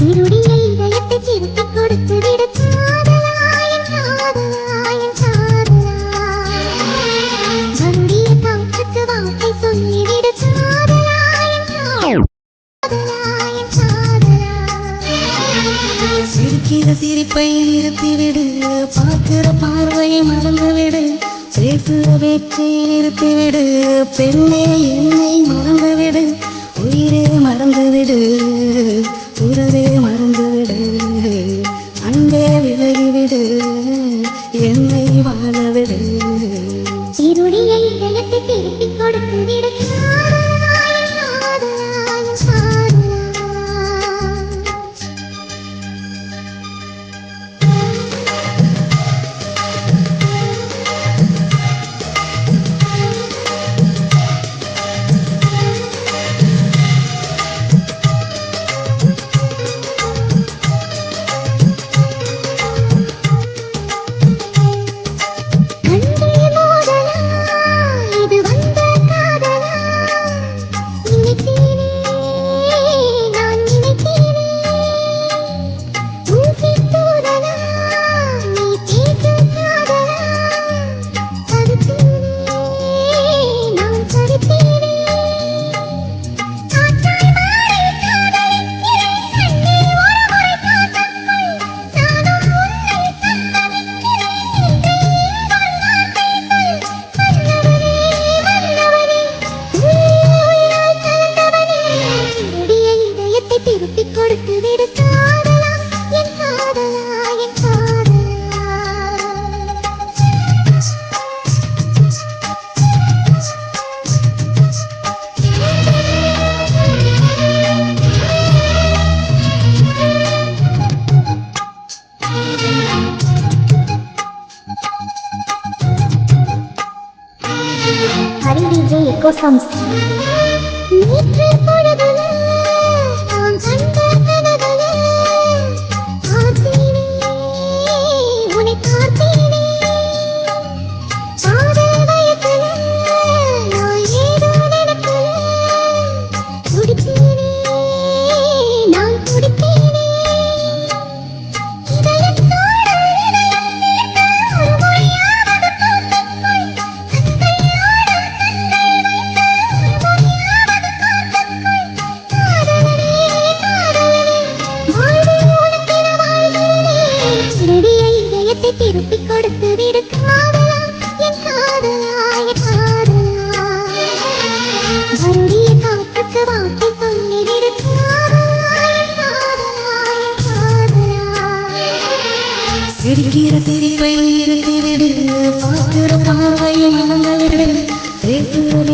இருடிய இதயத்தை திருப்பிக் கொடுத்து விடு காதலாயன் காதலாயன் காதலா. வருடிய காற்றுக்கு வார்த்தை சொல்லிவிடு காதலாயன் காதலாயன் காதலா. சிரிக்கிற சிரிப்பை நிறுத்திவிடு, பார்க்கிற பார்வையை மறந்துவிடு, பேசுகிற பேச்சை நிறுத்திவிடு, பெண்ணே என்னை மறந்துவிடு, உயிரே மறந்துவிடு, உறவே மறந்துவிடு, அன்பே விலகிவிடு, என்னை வாழவிடு. இருடிய இதயத்தை திருப்பிக் கொடுத்து விடு காதலாயன் காதலாயன் காதலா. திருப்பிக் கொடுத்து விடு காதலா என் காதலா என் காதலா. Hari DJ echo songs. நேற்று பொழுதுல நான் கண்ட கனவுல பார்த்தேனே, உன்னை பார்த்தேனே. காதல் வயசுல நான் ஏதோ நினைக்கல, துடித்தேனே, நான் துடித்தேனே. இதயத்தோட இதயம் சேர்த்து ஒரு மொழியாவது பார்த்துக்கொள், கண்களோட கண்கள் வைத்து ஒரு மொழியாவது பார்த்துக்கொள். காதலனே காதலனே வாழ்வு உனக்கென வாழ்கிறேனே. இருடிய இதயத்தை திருப்பிக் கொடுத்து விடு காதலா என் காதலா என் காதலா. வருடிய காற்றுக்கு வார்த்தை சொல்லிவிடு காதலா என் காதலா என் காதலா. சிரிக்கிற சிரிப்பை நிறுத்திவிடு, பார்க்கிற பார்வையை மறந்துவிடு, பேசுகிற